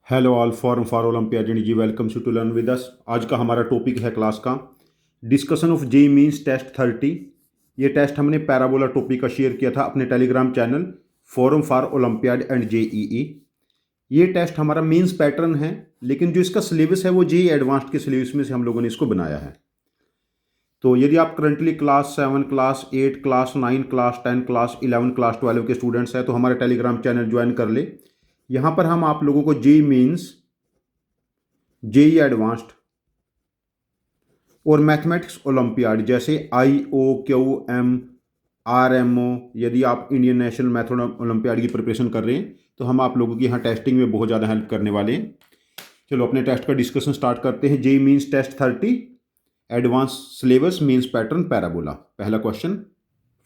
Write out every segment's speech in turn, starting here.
Hello all for olympiad ji, welcome to learn with us. आज का हमारा टॉपिक है क्लास का discussion of JEE mains test 30। ये टेस्ट हमने पैराबोला टॉपिक का शेयर किया था अपने Telegram channel forum for olympiad and JEE. ये टेस्ट हमारा मीन्स पैटर्न है, लेकिन जो इसका सिलेबस है वो जेई एडवांस्ड के सिलेबस में से हम लोगों ने इसको बनाया है। तो यदि आप currently class 7, class 8, class 9, class 10, class 11, class 12 के स्टूडेंट्स हैं तो हमारे टेलीग्राम चैनल ज्वाइन कर ले। यहाँ पर हम आप लोगों को जेई मीन्स, जेई एडवांस्ड और मैथमेटिक्स ओलंपियाड जैसे IOQM, RMO, यदि आप इंडियन नेशनल मैथड ओलंपियाड की प्रिपरेशन कर रहे हैं तो हम आप लोगों की यहाँ टेस्टिंग में बहुत ज़्यादा हेल्प करने वाले हैं। चलो अपने टेस्ट का डिस्कशन स्टार्ट करते हैं। JEE mains test 30 advance syllabus means pattern parabola. पहला क्वेश्चन,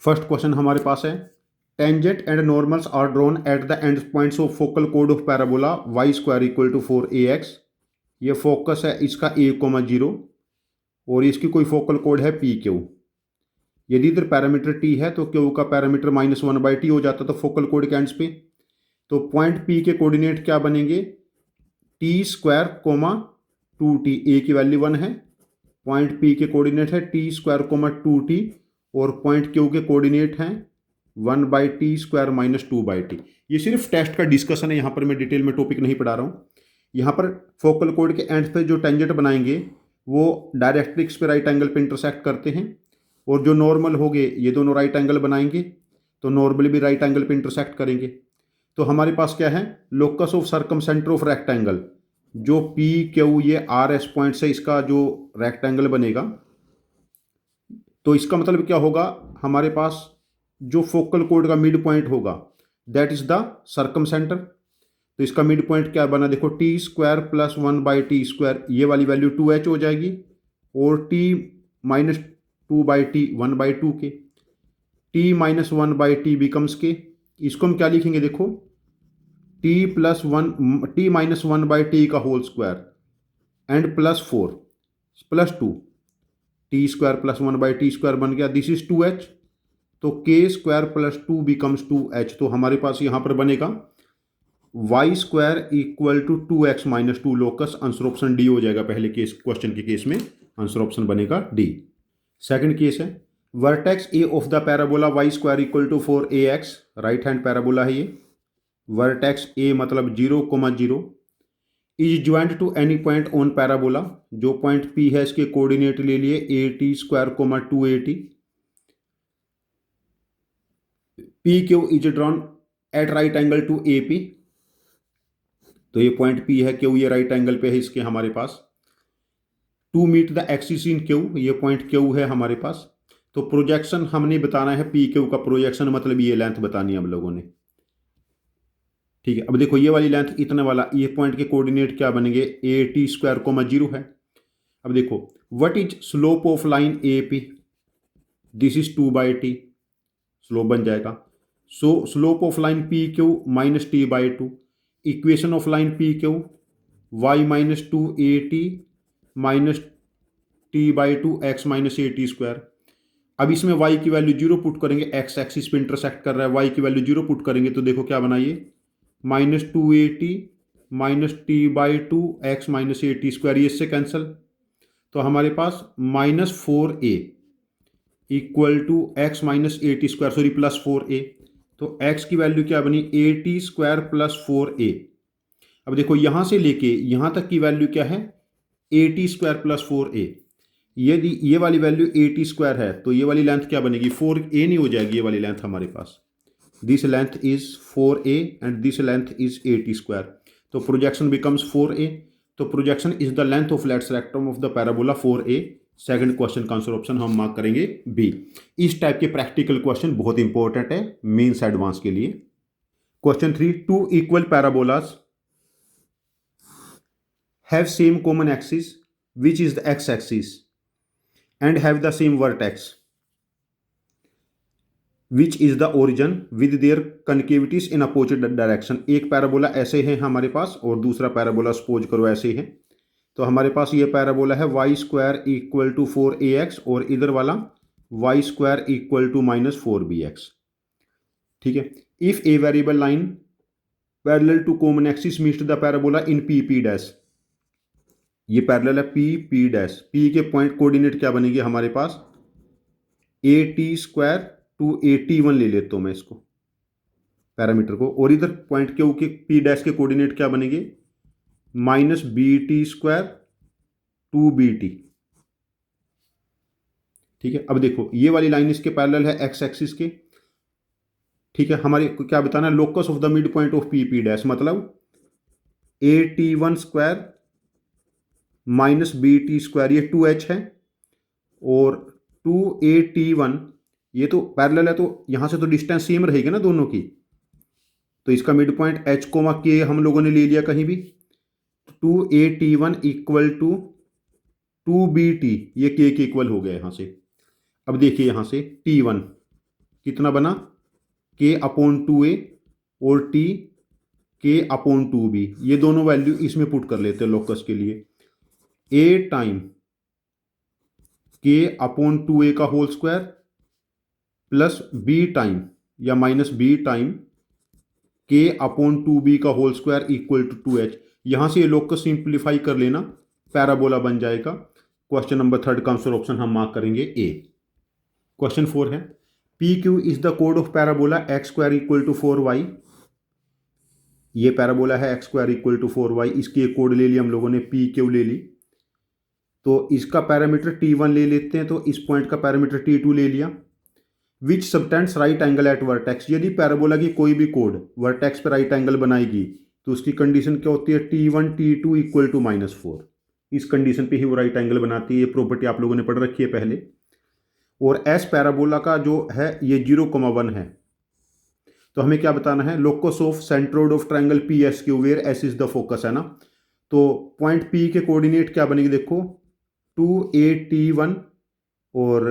फर्स्ट क्वेश्चन हमारे पास है tangent and normals are drawn at the end points of focal कोड ऑफ पैराबोला y² = 4ax। ये फोकस है इसका a,0 और इसकी कोई फोकल कोड है PQ। यदि इधर पैरामीटर t है तो Q का पैरामीटर -1/t हो जाता तो फोकल कोड के एंड्स पे। तो पॉइंट P के कोऑर्डिनेट क्या बनेंगे? t², 2t। a की वैल्यू 1 है, पॉइंट P के कोऑर्डिनेट है t², 2t और पॉइंट Q के कोऑर्डिनेट हैं 1/t² - 2/t। ये सिर्फ टेस्ट का डिस्कशन है, यहाँ पर मैं डिटेल में टॉपिक नहीं पढ़ा रहा हूँ। यहाँ पर फोकल कोड के एंड पे जो टेंजेंट बनाएंगे वो डायरेक्ट्रिक्स पे राइट एंगल पे इंटरसेक्ट करते हैं, और जो नॉर्मल हो गए ये दोनों राइट एंगल बनाएंगे तो नॉर्मली भी राइट एंगल पे इंटरसेक्ट करेंगे। तो हमारे पास क्या है? लोकस ऑफ सर्कमसेंटर ऑफ रेक्टेंगल, जो PQ ये RS पॉइंट से इसका जो रेक्टेंगल बनेगा। तो इसका मतलब क्या होगा? हमारे पास जो फोकल कोड का मिड पॉइंट होगा दैट इज द सर्कमसेंटर। तो इसका मिड पॉइंट क्या बना? देखो t² + 1/t², ये वाली वैल्यू 2h हो जाएगी, और t - 2/t 1/2 के। t - 1/t बिकम्स के, इसको हम क्या लिखेंगे? देखो t + 1/t का whole square and +4 +2, t² + 1/t² बन गया, दिस इज 2h। तो k² + 2 बिकम्स 2h। तो हमारे पास यहां पर बनेगा y² = 2x - 2 locus. Answer option D हो जाएगा। पहले केस क्वेश्चन के केस में आंसर ऑप्शन बनेगा डी। सेकंड केस है vertex A of the parabola y² = 4ax। Right hand parabola है ये। वर्टेक्स ए मतलब 0,0 is joint to any point on parabola. जो पॉइंट P है इसके कोऑर्डिनेट ले लिए at², 2at। PQ is drawn at right angle to AP। तो ये पॉइंट P है, Q ये राइट एंगल पे है इसके हमारे पास। To meet the axis in Q, ये पॉइंट Q है हमारे पास। तो प्रोजेक्शन हमने बताना है PQ का प्रोजेक्शन, मतलब ये लेंथ बतानी है हम लोगों ने। ठीक है, अब देखो ये वाली लेंथ इतने वाला, ये पॉइंट के कोऑर्डिनेट क्या बनेंगे? at², 0 है। अब देखो what is slope of line AP? This is 2/t, slope बन जाएगा। सो slope of line PQ - t/2। Equation of line PQ y - 2at - t/2 x - at²। अब इसमें y की वैल्यू 0 पुट करेंगे, x एक्सिस पे इंटरसेक्ट कर रहा है, y की वैल्यू 0 पुट करेंगे तो देखो क्या बनाइए, -2at - t/2 x - at²। ये इससे कैंसिल, तो हमारे पास -4a = x - at², sorry +4a। तो x की वैल्यू क्या बनी? at² + 4a। अब देखो यहां से लेके यहां तक की वैल्यू क्या है? at² + 4a। यदि ये वाली वैल्यू at² है तो ये वाली लेंथ क्या बनेगी? 4a नहीं हो जाएगी ये वाली लेंथ हमारे पास। This length is 4a and this length is at²। तो प्रोजेक्शन बिकम्स 4a। तो projection is the length of latus rectum of the parabola 4a। Second question का आंसर ऑप्शन हम मार्क करेंगे बी। इस टाइप के practical question बहुत important है mains advance के लिए। Question 3, two equal parabolas have same common axis which is the x-axis and have the same vertex which is the origin with their concavities in opposite direction। एक parabola ऐसे है हमारे पास और दूसरा parabola suppose करो ऐसे है। तो हमारे पास ये पैराबोला है y² = 4ax और इधर वाला y² = -4bx। ठीक है, if a variable line parallel to common axis meet the parabola in P P dash. ये पैरेलल है पी पी डैश। पी के पॉइंट कोऑर्डिनेट क्या बनेगी हमारे पास, A T square two A T one ले लेता हूं मैं इसको पैरामीटर को, और इधर पॉइंट क्यू के पी डैश के कोऑर्डिनेट क्या बनेंगे, minus B T square two B T. ठीक है, अब देखो ये वाली लाइन इसके पैरेलल है एक्स एक्सिस के। ठीक है, हमारे को क्या बताना है, locus of the mid point of P P dash, मतलब A T one square minus B T square, ये टू एच है, और टू ए टी वन, ये तो पैरेलल है तो यहां से तो डिस्टेंस सेम रहेगी ना दोनों की, तो इसका मिड पॉइंट एच कोमा के हम लोगों ने ले लिया कहीं भी, two A T one equal to two B T, ये के इक्वल हो गया यहां से। अब देखिए यहां से टी वन कितना बना, के अपॉन टू ए, और टी के अपॉन टू बी, ये दोनों वैल्यू इसमें पुट कर लेते हैं लोकस के लिए। A time K upon two A का whole square plus B time या minus B time K upon two B का whole square equal to two H. यहां से ये लोकस सिंप्लीफाई कर लेना, पैराबोला बन जाएगा। क्वेश्चन नंबर 3 का आंसर ऑप्शन हम मार्क करेंगे ए। क्वेश्चन 4 है, पी क्यू इज द कोड of parabola X square equal to 4y। ये पैराबोला है x square equal to 4y, इसकी एक कोड ले ली हम लोगों ने, पी क्यू ले ली, तो इसका पैरामीटर t1 ले लेते हैं, तो इस पॉइंट का पैरामीटर t2 ले लिया। Which subtends right angle at vertex, यदि पैराबोला की कोई भी कोड वर्टेक्स पर राइट एंगल बनाएगी तो उसकी कंडीशन क्या होती है, t1 t2 इक्वल टू -4। इस कंडीशन पे ही वो राइट एंगल बनाती है, ये प्रॉपर्टी आप लोगों ने पढ़ रखी है पहले। और एस पैराबोला का जो है ये 0,1 है, तो हमें क्या बताना है, locus of centroid of triangle P S Q where S is the focus है ना, तो पॉइंट पी के कोऑर्डिनेट क्या बनेंगे, देखो 2a t1 और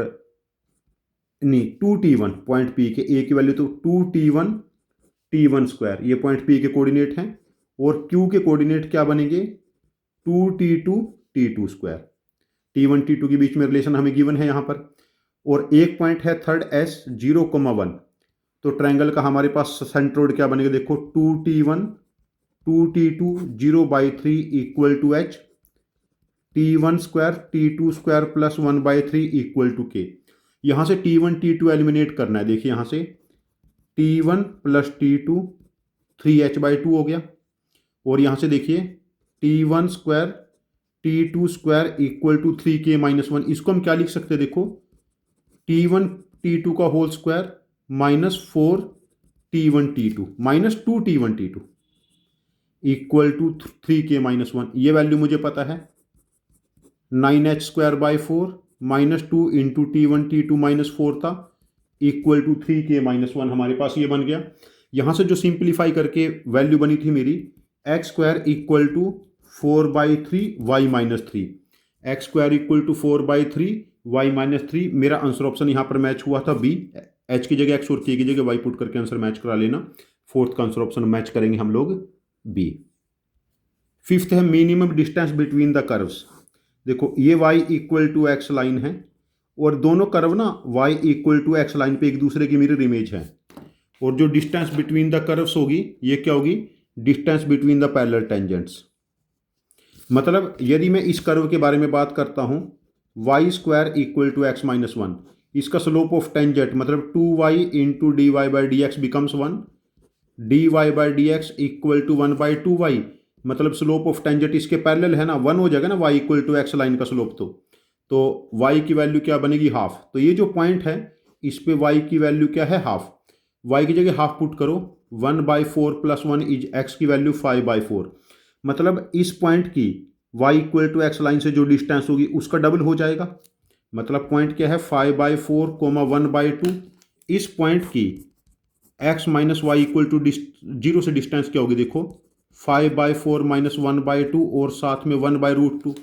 नहीं 2t1, पॉइंट पी के ए की वैल्यू तो 2t1 t1 स्क्वायर, ये पॉइंट पी के कोऑर्डिनेट हैं, और क्यू के कोऑर्डिनेट क्या बनेंगे, 2t2 t2 square. t1 t2 के बीच में रिलेशन हमें गिवन है यहाँ पर, और एक पॉइंट है थर्ड एस 0,1, तो ट्रायंगल का हमारे पास सेंट्रोइड क्या बनेगा, देखो 2t1 2t2 0/3 equal to H, t1 square t2 square plus 1/3 equal to K. यहां से t1 t2 एलिमिनेट करना है, देखिए यहां से t1 प्लस t2 3h/2 हो गया, और यहां से देखिए t1 square t2 square equal to 3k-1, इसको हम क्या लिख सकते हैं, देखो t1 t2 का whole square -4 t1 t2 -2 t1 t2 equal to 3k-1, ये वैल्यू मुझे पता है 9h² -2 इंटू t1 t2 -4 था, इक्वल टू 3k-1 हमारे पास ये बन गया। यहां से जो सिंप्लीफाई करके वैल्यू बनी थी मेरी, x² equal to 4/3 y-3, x² equal to 4/3 y-3, मेरा आंसर ऑप्शन यहां पर मैच हुआ था बी, h की जगह x और k की जगह y पुट करके आंसर मैच करा लेना। फोर्थ का आंसर ऑप्शन मैच करेंगे हम लोग बी। फिफ्थ है, minimum distance between the curves. देखो ये y equal to X line है, और दोनों कर्व ना y equal to X line पे एक दूसरे की मिरर इमेज है, और जो डिस्टेंस बिटवीन द कर्व्स होगी ये क्या होगी, distance between the parallel tangents. मतलब यदि मैं इस कर्व के बारे में बात करता हूं, y² इक्वल टू x-1, इसका स्लोप ऑफ टेंजेंट मतलब 2y into D Y by D X becomes 1, D Y by D X equal to 1/2y, मतलब स्लोप ऑफ टेंजेंट इसके पैरेलल है ना, 1 हो जाएगा ना y equal to X line का स्लोप, तो y की वैल्यू क्या बनेगी, हाफ। तो ये जो पॉइंट है इस पे y की वैल्यू क्या है, हाफ। y की जगह हाफ पुट करो, 1/4 प्लस 1 इज x की वैल्यू 5/4, मतलब इस पॉइंट की y equal to X line से जो डिस्टेंस होगी उसका डबल हो जाएगा। मतलब पॉइंट क्या है, 5/4, 1/2। इस पॉइंट की x minus Y equal to 0 से डिस्टेंस क्या होगी, देखो 5/4 माइनस 1/2 और साथ में 1/√2,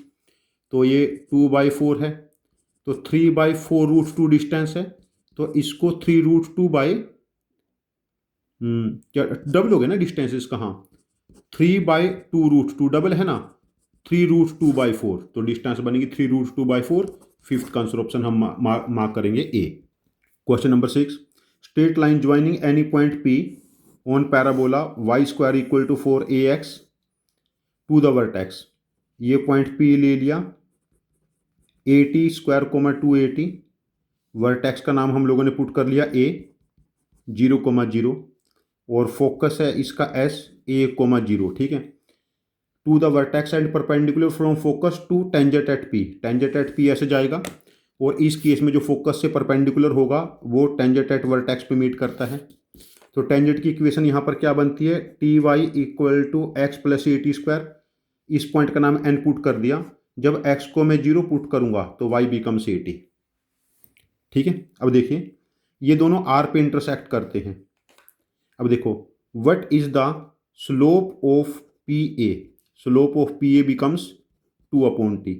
तो ये 2/4 है, तो 3/4√2 डिस्टेंस है, तो इसको 3√2 बाई क्या डबल हो गया ना डिस्टेंस इसका, हाँ 3/2√2 डबल है ना, 3√2/4, तो डिस्टेंस बनेगी 3√2/4। फिफ्थ का आंसर ऑप्शन हम मार्क करेंगे A. Question number 6, straight line joining any point P on parabola Y square equal to 4ax to the vertex, ये पॉइंट P ले लिया, 80 स्क्वायर कोमा 280, वर्टेक्स का नाम हम लोगों ने पुट कर लिया A 0,0 और फोकस है इसका S A,0, ठीक है। To the vertex and perpendicular from focus to tangent at P, tangent at P ऐसे जाएगा और इस केस में जो फोकस से परपेंडिकुलर होगा वो टेंजेंट एट वर्टेक्स पे मीट करता है। तो टेंजेंट की इक्वेशन यहाँ पर क्या बनती है, Ty equal to X plus AT square, इस पॉइंट का नाम n पुट कर दिया, जब x को मैं 0 पुट करूंगा तो y बिकम्स AT, ठीक है। अब देखिए ये दोनों r पे इंटरसेक्ट करते हैं। अब देखो what is the slope of PA, slope of PA becomes 2/t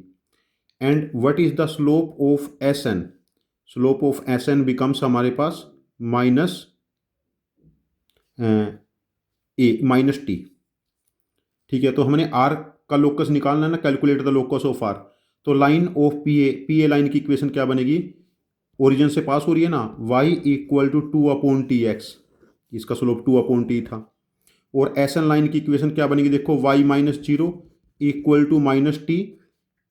and what is the slope of SN, slope of SN becomes हमारे पास माइनस -t, ठीक है। तो हमने r का लोकस निकालना है ना, calculate the locus of r। तो लाइन ऑफ PA लाइन की इक्वेशन क्या बनेगी, ओरिजिन से पास हो रही है ना, y इक्वल टू 2/tx, इसका स्लोप 2/t था। और SN लाइन की इक्वेशन क्या बनेगी, देखो y minus 0 equal to -t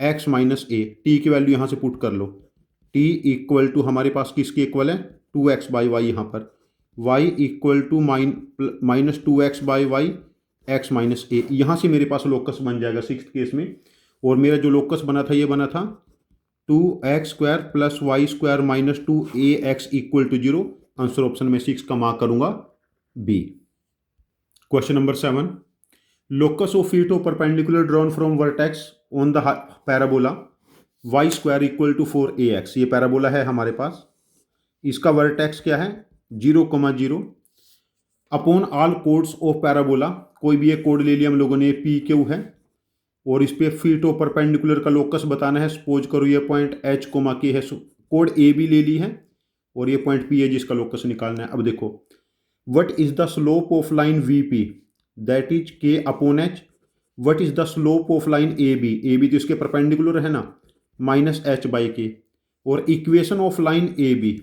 x minus a, t की वैल्यू यहाँ से पुट कर लो, t इक्वल टू हमारे पास किसके इक्वल है 2x/y, यहाँ पर y equal to minus 2x by Y x minus a, यहाँ से मेरे पास लोकस बन जाएगा सिक्स्थ केस में। और मेरा जो लोकस बना था ये बना था 2x square plus Y square minus 2ax equal to 0। Answer option में 6 का मार्क करूंगा B. Question number 7, locus of feet of perpendicular drawn from vertex on the parabola Y square equal to 4ax, ये parabola है हमारे पास, इसका vertex क्या है 0,0 upon all codes of parabola, कोई भी एक कोड ले लिया हम लोगों ने, PQ है और इस पे फीट ऑफ परपेंडिकुलर का लोकस बताना है। सपोज करो ये पॉइंट H,K है, कोड A भी ले ली है और ये पॉइंट P है जिसका लोकस निकालना है। अब देखो what is the slope of line VP that is K upon H, what is the slope of line AB तो इसके परपेंडिकुलर है ना, माइनस H/K, और इक्वेशन ऑफ लाइन AB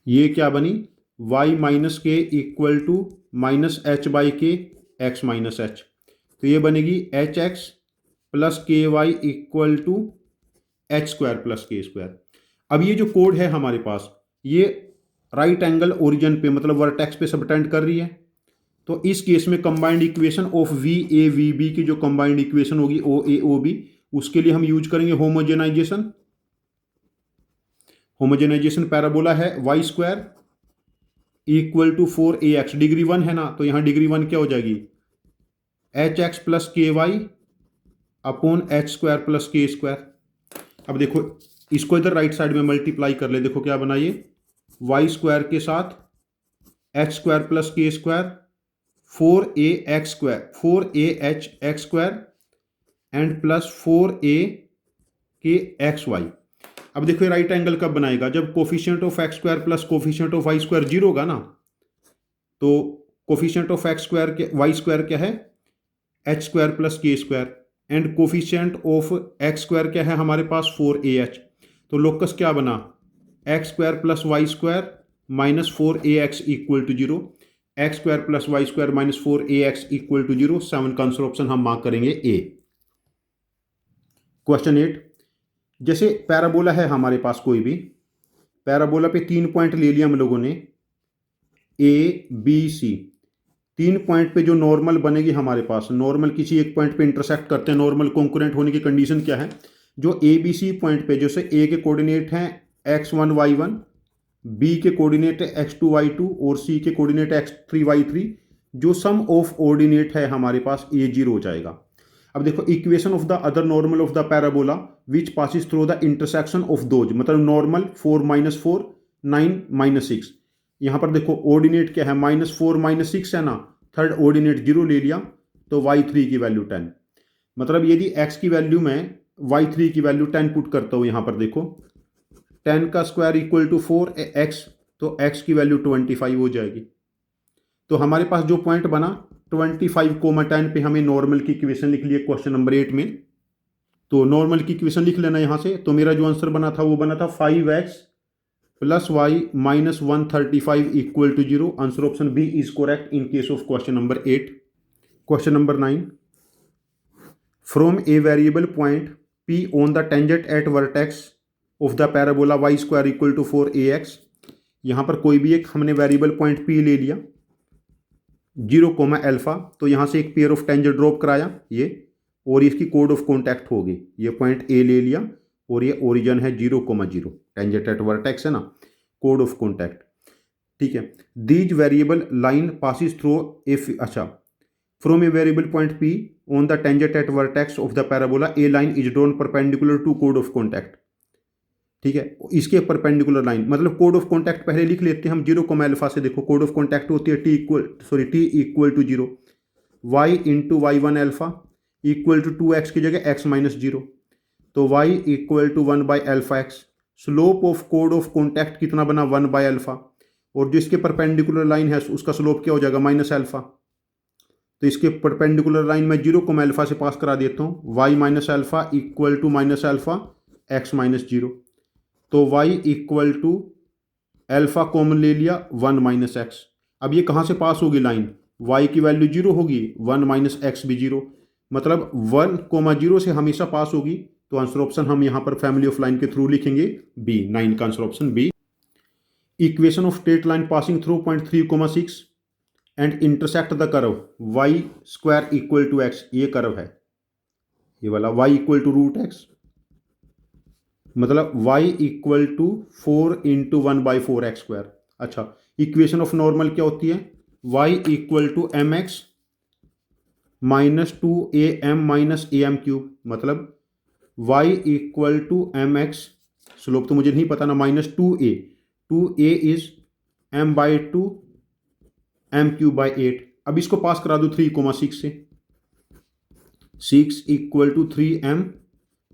ये क्या बनी, y minus K equal to minus H/K x minus H, तो ये बनेगी HX plus KY equal to H square plus K square. अब ये जो कोड है हमारे पास ये राइट एंगल ओरिजिन पे मतलब वर्टेक्स पे सबटेंड कर रही है, तो इस केस में कंबाइंड इक्वेशन ऑफ VA/VB की जो कंबाइंड इक्वेशन होगी OA/OB, उसके लिए हम यूज करेंगे होमोजेनाइजेशन। होमोजेनाइजेशन पैराबोला है Y square equal to 4ax, degree 1 है ना, तो यहां डिग्री 1 क्या हो जाएगी HX plus KY upon H square plus K square. अब देखो इसको इधर राइट साइड में मल्टीप्लाई कर ले, देखो क्या बना ये वाई स्क्वायर के साथ H square plus K square 4ax square 4aH x square and plus 4a XY। अब देखो राइट एंगल कब बनाएगा, जब coefficient of x square plus coefficient of Y square 0 होगा ना, तो कोफिशिएंट ऑफ एक्स स्क्वायर के वाई स्क्वायर क्या है H square plus K square and coefficient of x square क्या है हमारे पास 4aH, तो लोकस क्या बना X square plus Y square minus 4ax equal to 0, X square plus Y square minus 4ax equal to 0। 7 का आंसर ऑप्शन हम mark करेंगे A। क्वेश्चन 8, जैसे पैराबोला है हमारे पास, कोई भी पैराबोला पे 3 पॉइंट ले लिया हम लोगों ने ABC, 3 पॉइंट पे जो नॉर्मल बनेगी हमारे पास, नॉर्मल किसी एक पॉइंट पे इंटरसेक्ट करते हैं, नॉर्मल कॉन्करेंट होने की कंडीशन क्या है, जो ABC पॉइंट पे जैसे A के कोऑर्डिनेट हैं x1 y1, B के कोऑर्डिनेट है x2 y2 और C के कोऑर्डिनेट x3 y3, जो सम ऑफ ऑर्डिनेट है हमारे पास A0 हो जाएगा। अब देखो equation of the other normal of the parabola which passes through the intersection of those, मतलब नॉर्मल 4 - 4 9 - 6, यहाँ पर देखो ऑर्डिनेट क्या है -4 - 6 है ना, थर्ड ऑर्डिनेट 0 ले लिया तो y3 की वैल्यू 10, मतलब यदि x की वैल्यू में y3 की वैल्यू 10 पुट करता हूँ, यहाँ पर देखो 10 का स्क्वायर इक्वल टू 4x, तो x की वैल्यू 25 हो जाएगी। तो हमारे पास जो पॉइंट बना 25,10 पे हमें नॉर्मल की इक्वेशन लिख लिया क्वेश्चन नंबर 8 में, तो नॉर्मल की इक्वेशन लिख लेना यहाँ से। तो मेरा जो आंसर बना था वो बना था 5x plus Y minus 135 equal to 0। Answer option B is correct in case of question number 8। Question number 9, from a variable point P on the tangent at vertex of the parabola Y square equal to 4ax। यहाँ पर कोई भी एक हमने variable point P ले लिया 0, alpha, तो यहाँ से एक पेयर ऑफ टेंजेंट ड्रॉप कराया ये, और इसकी कोड ऑफ कॉन्टैक्ट होगी। ये पॉइंट ए ले लिया और ये ओरिजिन है 0,0, टेंजेंट एट वर्टेक्स है ना, कोड ऑफ कॉन्टैक्ट। ठीक है, these variable line passes through अच्छा, from a variable point P on the tangent at vertex of the parabola a line is drawn perpendicular to कोड of contact. ठीक है, इसके perpendicular line मतलब कोड of contact पहले लिख लेते हैं हम 0, अल्फा से। देखो कोड ऑफ कॉन्टैक्ट होती है T equal to 0, Y into y1 alpha equal to 2x की जगह x माइनस 0, तो y equal to alpha x। Slope of कोड ऑफ कॉन्टैक्ट कितना बना 1/अल्फा, और जो इसके परपेंडिकुलर लाइन है उसका स्लोप क्या हो जाएगा माइनस अल्फा। तो इसके परपेंडिकुलर लाइन में 0, से पास करा देता हूँ, y minus alpha equal to minus alpha x minus 0, तो y equal to alpha common ले लिया 1 माइनस एक्स। अब ये कहाँ से पास होगी लाइन, y की वैल्यू 0 होगी, 1 माइनस एक्स भी 0, मतलब 1,0 से हमेशा पास होगी। तो आंसर ऑप्शन हम यहाँ पर फैमिली ऑफ लाइन के थ्रू लिखेंगे बी, 9 का answer option B. Equation of straight line passing through point 3,6 and intersect the curve Y square equal to X. ये कर्व है ये वाला, y equal to root X, मतलब y equal to 4 into 1/4 X square. अच्छा, equation of normal क्या होती है, y equal to M X minus 2am minus am cube, मतलब y equal to M X, slope तो मुझे नहीं पता ना, minus 2a is m/2 m³/8। अब इसको पास करा दो 3,6 से, 6 equal to 3m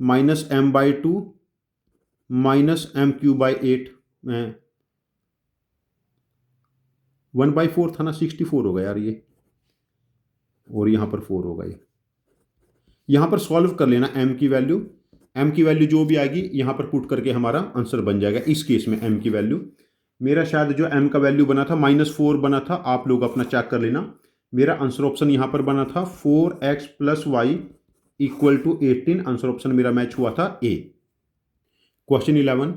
minus m/2 minus m³/8, 1/4 था ना, 64 होगा यार ये, और यहाँ पर 4 होगा ये। यहाँ पर सॉल्व कर लेना m की वैल्यू जो भी आएगी यहाँ पर पुट करके हमारा आंसर बन जाएगा। इस केस में m की वैल्यू, मेरा शायद जो m का वैल्यू बना था -4 बना था, आप लोग अपना चेक कर लेना। मेरा आंसर ऑप्शन यहाँ पर बना था 4x plus Y equal to 18, answer option मेरा मैच हुआ था A. Question 11,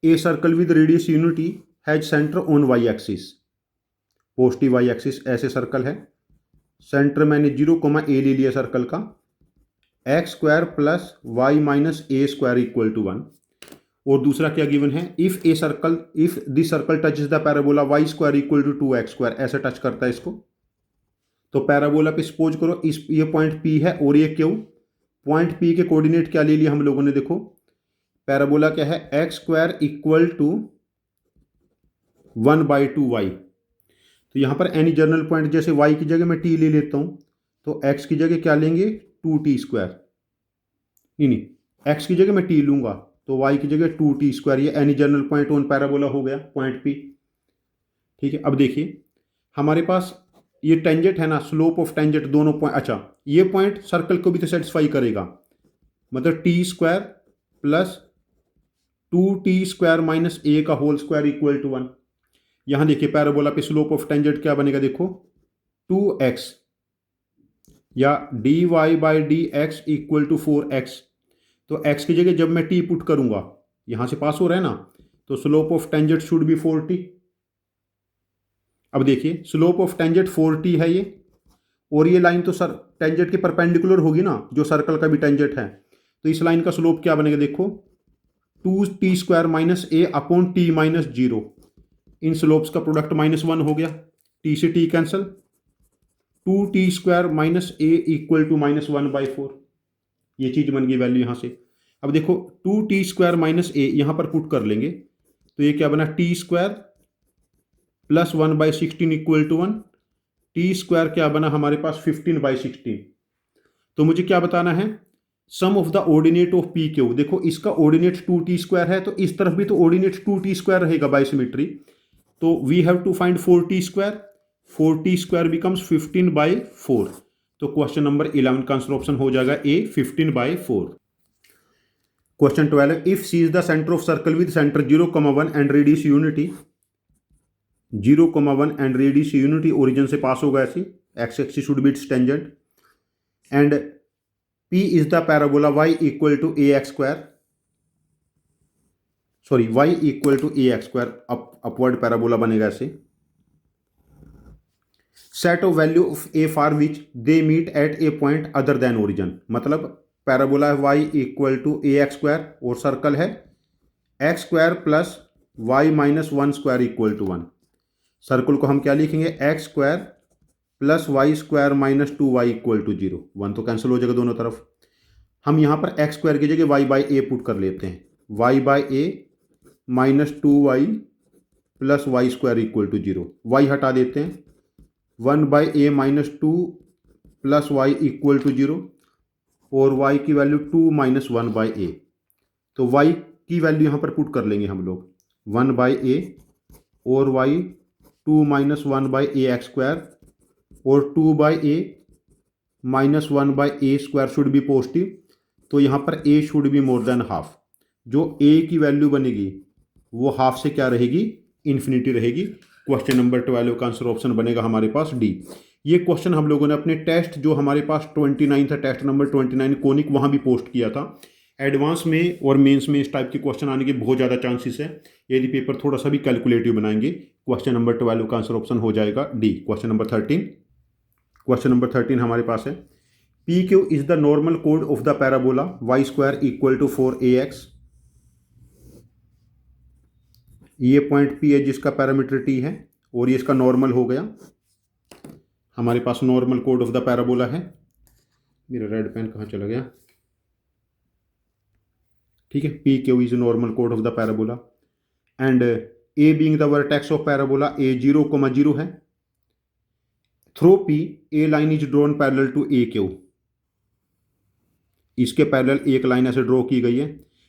a circle with radius unity has centre on Y axis, positive Y axis ऐसे सर्कल है, सेंटर मैंने 0, ए ले लिया सर्कल का, X square plus Y minus A square equal to 1। और दूसरा क्या गिवन है, if this circle touches the parabola Y square equal to 2x square, ऐसे टच करता है इसको। तो पैराबोला पे सपोज करो ये पॉइंट P है और ये क्यू, पॉइंट P के कोऑर्डिनेट क्या ले लिया हम लोगों ने, देखो पैराबोला क्या है, x square equal to 1/2y। तो यहाँ पर एनी जनरल पॉइंट, जैसे y की जगह मैं t ले लेता हूँ, तो x की जगह क्या लेंगे 2t स्क्वायर, नहीं x की जगह मैं t लूंगा तो y की जगह 2t स्क्वायर। ये any general point on parabola हो गया पॉइंट P। ठीक है, अब देखिए हमारे पास ये टेंजेंट है ना, स्लोप ऑफ टेंजेंट दोनों पॉइंट, अच्छा ये पॉइंट सर्कल को भी तो सेटिस्फाई करेगा, मतलब t square plus 2t square minus a का होल स्क्वायर इक्वल टू 1। यहां देखिए पैराबोला पे स्लोप ऑफ टेंजेंट क्या बनेगा, देखो 2x या dy/dx इक्वल टू 4x। तो x की जगह जब मैं t पुट करूंगा, यहां से पास हो रहा है ना, तो slope of tangent should be 4t। अब देखिए स्लोप ऑफ टेंजेंट 4t है ये, और ये लाइन तो सर टेंजेंट के परपेंडिकुलर होगी ना, जो सर्कल का भी टेंजेंट है, तो इस लाइन का स्लोप क्या बनेगा, देखो 2t square minus a upon t minus 0। इन स्लोप्स का प्रोडक्ट -1 हो गया, t से t cancel, 2t square minus a equal to -1/4, ये चीज बन गई वैल्यू यहां से। अब देखो 2t स्क्वायर माइनस a यहां पर पुट कर लेंगे, तो ये क्या बना, t square plus 1/16 equal to 1, t square क्या बना हमारे पास 15/16। तो मुझे क्या बताना है, sum of the ordinate of P Q. देखो इसका ऑर्डिनेट 2t स्क्वायर है, तो इस तरफ भी तो ऑर्डिनेट 2t स्क्वायर रहेगा बाय सिमेट्री, तो we have to find 4t square, 4t square becomes 15/4। तो क्वेश्चन नंबर 11 का आंसर ऑप्शन हो जाएगा A, 15/4। Question 12, if C is the centre of circle with centre 0,1 and radius unity, 0,1 and radius unity, origin से pass होगा ऐसी, x axis should be its tangent, and P is the parabola y equal to a x square, sorry y equal to a x square, upward parabola बनेगा ऐसे। Set of value of a for which they meet at a point other than origin, मतलब parabola है y equal to a x square और circle है x square plus Y minus 1 square equal to 1। Circle को हम क्या लिखेंगे, x square plus Y square minus 2y equal to 0, 1 तो cancel हो जाएगा दोनों तरफ। हम यहाँ पर एक्स स्क्वायर की जगह वाई बाई ए पुट कर लेते हैं, y by a minus 2y plus Y square equal to 0, y हटा देते हैं, 1 by a minus 2 plus Y equal to 0, और y की वैल्यू 2 माइनस 1 बाई ए, तो y की वैल्यू यहाँ पर पुट कर लेंगे हम लोग, 1 बाई ए और y 2 minus 1 by A x square, और 2 by a minus 1 by A square should be positive, तो यहाँ पर a should be more than half, जो a की वैल्यू बनेगी वो हाफ से क्या रहेगी, इन्फिनिटी रहेगी। क्वेश्चन नंबर 12 का आंसर ऑप्शन बनेगा हमारे पास डी। ये क्वेश्चन हम लोगों ने अपने टेस्ट जो हमारे पास 29 था, टेस्ट नंबर 29 कोनिक, वहाँ भी पोस्ट किया था। एडवांस में और मेंस में इस टाइप के क्वेश्चन आने के बहुत ज़्यादा चांसेस है, यदि पेपर थोड़ा सा भी कैलकुलेटिव बनाएंगे। क्वेश्चन नंबर 12 का आंसर ऑप्शन हो जाएगा डी। क्वेश्चन नंबर 13 हमारे पास है, P Q is the normal कोड of the parabola Y square equal to 4ax। ये पॉइंट पी है जिसका पैरामीटर टी है, और ये इसका नॉर्मल हो गया। हमारे पास नॉर्मल कोड ऑफ द पैराबोला है, मेरा रेड पेन कहाँ चला गया, ठीक है। पी क्यू इज नॉर्मल कोड of the parabola, and A being the vertex of parabola, A 0,0 है। Through P a line is drawn parallel to A Q, इसके पैरेलल एक लाइन ऐसे ड्रॉ की गई है।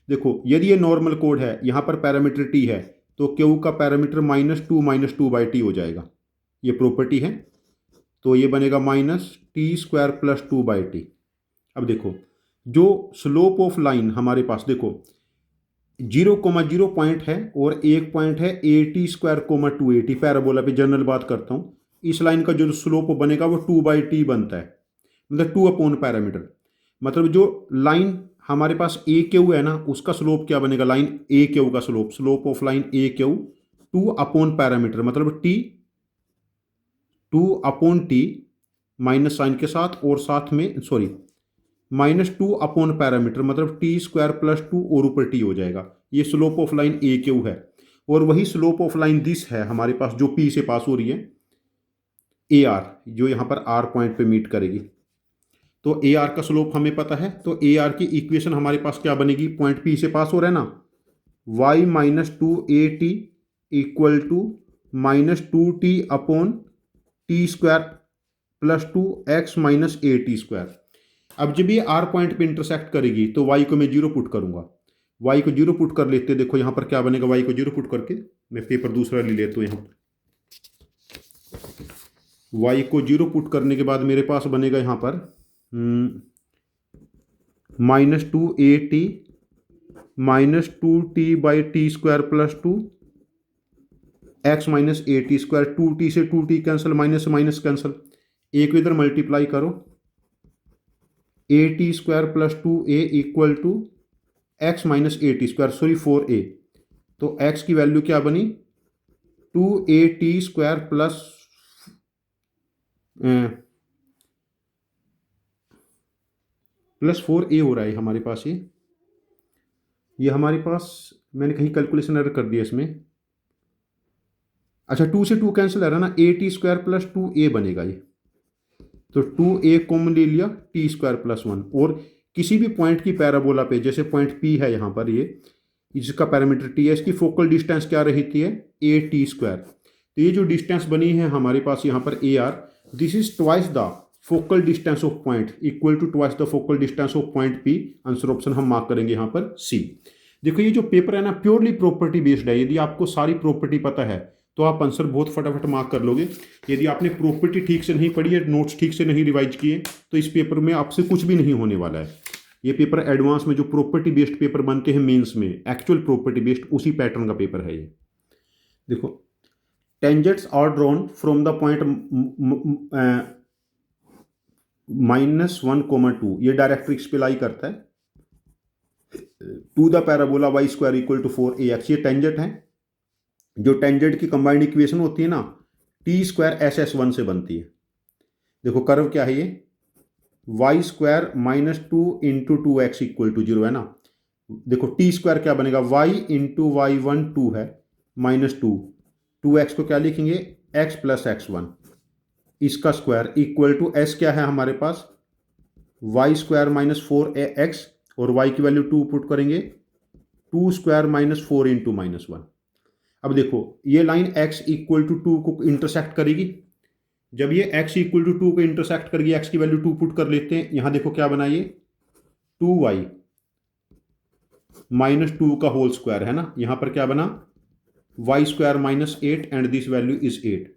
देखो यदि ये नॉर्मल कोड है, यहाँ पर पैरामीटर टी है, तो क्यू का पैरामीटर -2 बाई टी हो जाएगा, ये प्रॉपर्टी है, तो ये बनेगा -t² प्लस 2 बाई टी। अब देखो जो स्लोप ऑफ लाइन हमारे पास, देखो 0,0 पॉइंट है और एक पॉइंट है at² 280, पैराबोला पे जनरल बात करता हूँ, इस लाइन का जो स्लोप बनेगा वो 2 बाई टी बनता है, मतलब 2 अपॉन पैरामीटर, मतलब जो लाइन हमारे पास ए क्यू है ना, उसका स्लोप क्या बनेगा, लाइन ए क्यू का slope of line A Q 2 upon parameter, मतलब T 2 upon T minus sign के साथ, और साथ में सॉरी -2 अपॉन पैरामीटर, मतलब t² प्लस 2 और ऊपर टी हो जाएगा। ये slope of line A Q है, और वही स्लोप ऑफ लाइन दिस है हमारे पास जो पी से पास हो रही है, ए आर, जो यहाँ पर आर पॉइंट पे मीट करेगी। तो ए आर का स्लोप हमें पता है, तो ए आर की इक्वेशन हमारे पास क्या बनेगी, पॉइंट पी से पास हो रहा है ना, y minus 2at equal to -2t upon t² plus 2x minus at²। अब जब ये आर पॉइंट पे इंटरसेक्ट करेगी तो y को मैं 0 पुट करूंगा, y को 0 पुट कर लेते, देखो यहाँ पर क्या बनेगा, y को 0 पुट करके मैं पेपर दूसरा ले लेता हूँ। यहाँ पर y को 0 पुट करने के बाद मेरे पास बनेगा यहाँ पर -2at -2t by t² plus 2 x minus at², 2t से 2t कैंसिल, माइनस से माइनस कैंसिल, एक इधर मल्टीप्लाई करो, at² plus 2a equal to x minus at², sorry 4a, तो x की वैल्यू क्या बनी 2at² प्लस 4a हो रहा है हमारे पास। ये हमारे पास मैंने कहीं कैलकुलेशन एरर कर दिया इसमें, अच्छा 2 से 2 कैंसिल है ना, at² प्लस 2a बनेगा ये, तो 2a कॉमन ले लिया, t² प्लस 1, और किसी भी पॉइंट की पैराबोला पे, जैसे पॉइंट p है यहाँ पर, ये जिसका पैरामीटर t है, इसकी फोकल डिस्टेंस क्या रहती है at², तो ये जो डिस्टेंस बनी है हमारे पास यहाँ पर ar, this is twice the focal distance of point, equal to twice the focal distance of point p। Answer option हम मार्क करेंगे यहाँ पर सी। देखो ये जो पेपर है ना प्योरली प्रॉपर्टी बेस्ड है, यदि आपको सारी प्रॉपर्टी पता है तो आप आंसर बहुत फटाफट मार्क कर लोगे। यदि आपने प्रॉपर्टी ठीक से नहीं पढ़ी है, नोट्स ठीक से नहीं रिवाइज किए, तो इस पेपर में आपसे कुछ भी नहीं होने वाला है। ये पेपर एडवांस में जो प्रॉपर्टी बेस्ड पेपर बनते हैं मेंस में, एक्चुअल प्रॉपर्टी बेस्ड, उसी पैटर्न का पेपर है ये। देखो, tangents are drawn from the point -1, 2, ये डायरेक्ट्रिक्स पे लाई करता है to the parabola y square equal to 4ax। ये टेंजेंट है। जो टेंजेंट की कंबाइंड इक्वेशन होती है ना, टी स्क्वायर SS1 से बनती है। देखो कर्व क्या है ये, y square -2 into 2x equal to 0 है ना। देखो टी स्क्वायर क्या बनेगा, y इंटू y1 2 है -2, 2x को क्या लिखेंगे x प्लस x1, इसका स्क्वायर इक्वल टू s क्या है हमारे पास, y स्क्वायर -4ax और y की वैल्यू 2 पुट करेंगे, 2 स्क्वायर -4 इंटू -1। अब देखो ये लाइन x इक्वल टू 2 को इंटरसेक्ट करेगी। जब ये x इक्वल टू 2 को इंटरसेक्ट करेगी, x की वैल्यू 2 पुट कर लेते हैं। यहां देखो क्या बना, ये 2y -2 का होल स्क्वायर है ना। यहां पर क्या बना, y square -8 and this value is 8।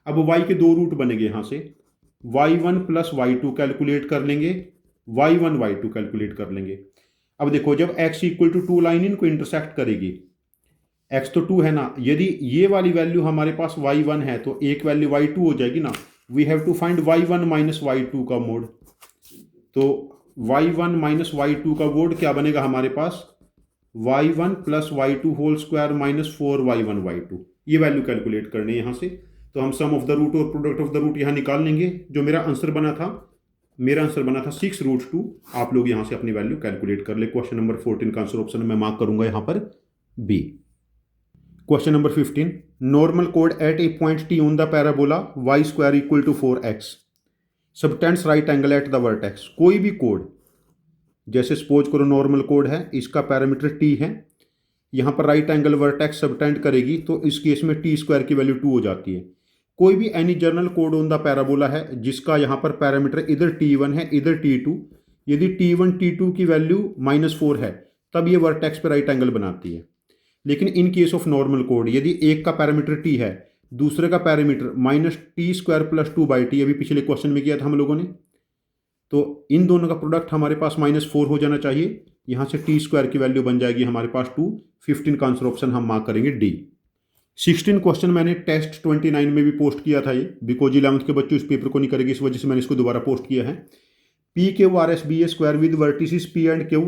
अब y के दो रूट बनेंगे, यहां से y1 प्लस y2 कैलकुलेट कर लेंगे, y1 y2 कैलकुलेट कर लेंगे। अब देखो जब x इक्वल टू 2 लाइन इनको इंटरसेक्ट करेगी, x तो 2 है ना, यदि ये वाली वैल्यू हमारे पास y1 है तो एक वैल्यू y2 हो जाएगी ना। We have to find y1 minus y2 का मोड। तो y1 माइनस y2 का मोड क्या बनेगा हमारे पास, y1 plus y2 whole square -4y1 y2। ये वैल्यू कैलकुलेट करनी है यहाँ से। तो हम सम ऑफ द रूट और प्रोडक्ट ऑफ द रूट यहाँ निकाल लेंगे। जो मेरा आंसर बना था 6√2। आप लोग यहाँ से अपनी वैल्यू कैलकुलेट कर ले। क्वेश्चन नंबर 14 का आंसर ऑप्शन में मार्क करूंगा यहाँ पर बी। क्वेश्चन नंबर 15, नॉर्मल कोड at a point t on the parabola y square equal to 4x subtends right angle at the vertex. कोई भी कोड, जैसे सपोज करो नॉर्मल कोड है, इसका पैरामीटर t है, यहाँ पर राइट एंगल वर्टेक्स सबटेंड करेगी, तो इस केस में टी स्क्वायर की वैल्यू 2 हो जाती है। कोई भी any journal code on the parabola है जिसका यहाँ पर पैरामीटर इधर t1 है इधर t2, यदि t1 t2 की वैल्यू -4 है तब ये वर्टेक्स पे राइट एंगल बनाती है। लेकिन इन केस ऑफ नॉर्मल कोड, यदि एक का पैरामीटर t है, दूसरे का पैरामीटर -t² + 2/t, अभी पिछले क्वेश्चन में किया था हम लोगों ने, तो इन दोनों का प्रोडक्ट हमारे पास -4 हो जाना चाहिए। यहाँ से t² की वैल्यू बन जाएगी हमारे पास 2। 15 का आंसर ऑप्शन हम मार्क करेंगे डी। 16 क्वेश्चन मैंने टेस्ट 29 में भी पोस्ट किया था ये, बिकॉज 11th के बच्चों इस पेपर को नहीं करेंगे, इस वजह से मैंने इसको दोबारा पोस्ट किया है। PQRS BA² with vertices P and Q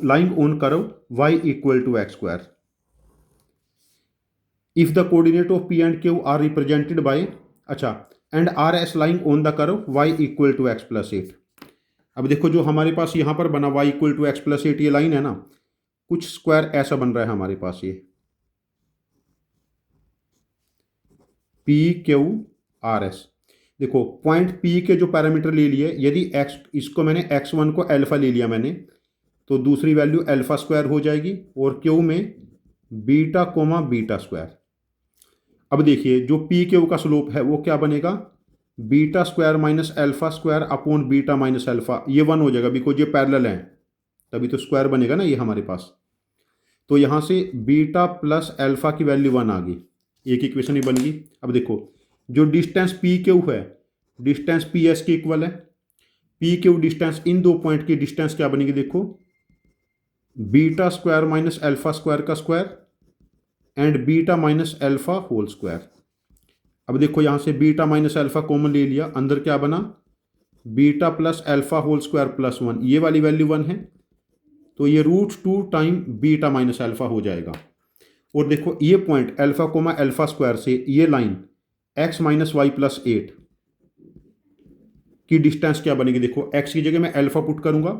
lying on curve y equal to x²। If the coordinate of P and Q are represented by, अच्छा, and RS lying on the curve y equal to x + 8। अब देखो जो हमारे पास यहाँ पर बना y equal to x + 8 ये line है ना, कुछ स्क्वायर ऐसा बन रहा है हमारे पास, ये PQRS। देखो पॉइंट P के जो पैरामीटर ले लिए, यदि x, इसको मैंने x1 को अल्फा ले लिया मैंने, तो दूसरी वैल्यू α² हो जाएगी, और Q में बीटा कोमा β²। अब देखिए जो PQ का स्लोप है वो क्या बनेगा, β² - α² अपॉन बीटा माइनस अल्फा, ये 1 हो जाएगा बिकॉज ये पैरेलल है, तभी तो स्क्वायर बनेगा ना ये हमारे पास। तो यहाँ से बीटा प्लस अल्फा की वैल्यू 1 आ गई, एक इक्वेशन ही बन गई। अब देखो जो डिस्टेंस PQ है, डिस्टेंस PS के इक्वल है। PQ डिस्टेंस, इन दो पॉइंट की डिस्टेंस क्या बनेगी, देखो β² - α² का square and beta minus alpha whole square. अब देखो यहाँ से बीटा माइनस अल्फा कॉमन ले लिया, अंदर क्या बना, beta plus alpha whole square + 1, ये वाली वैल्यू 1 है, तो ये √2 टाइम बीटा माइनस अल्फा हो जाएगा। और देखो ये पॉइंट अल्फा कोमा α² से ये लाइन x - y + 8 की डिस्टेंस क्या बनेगी, देखो x की जगह मैं अल्फा पुट करूंगा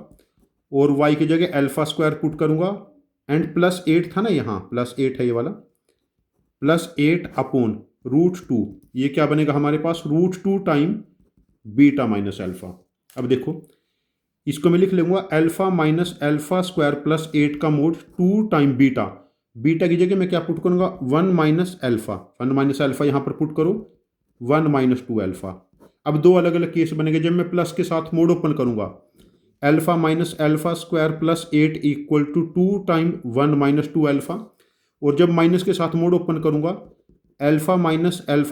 और y की जगह α² पुट करूंगा, एंड +8 था ना, यहाँ +8 है ये वाला, +8 अपॉन √2, ये क्या बनेगा हमारे पास, √2 टाइम बीटा माइनस अल्फा। अब देखो इसको मैं लिख लूंगा अल्फा माइनस α² + 8 का मोड 2 टाइम बीटा। बीटा की जगह मैं क्या पुट करूंगा, 1 माइनस अल्फा, 1 माइनस अल्फा यहाँ पर पुट करो, 1 - 2 अल्फा। अब दो अलग अलग केस बनेंगे, जब मैं प्लस के साथ मोड ओपन करूंगा, alpha minus α² + 8 equal to 2 time 1 - 2 alpha, और जब माइनस के साथ मोड ओपन करूंगा, अल्फा माइनस α²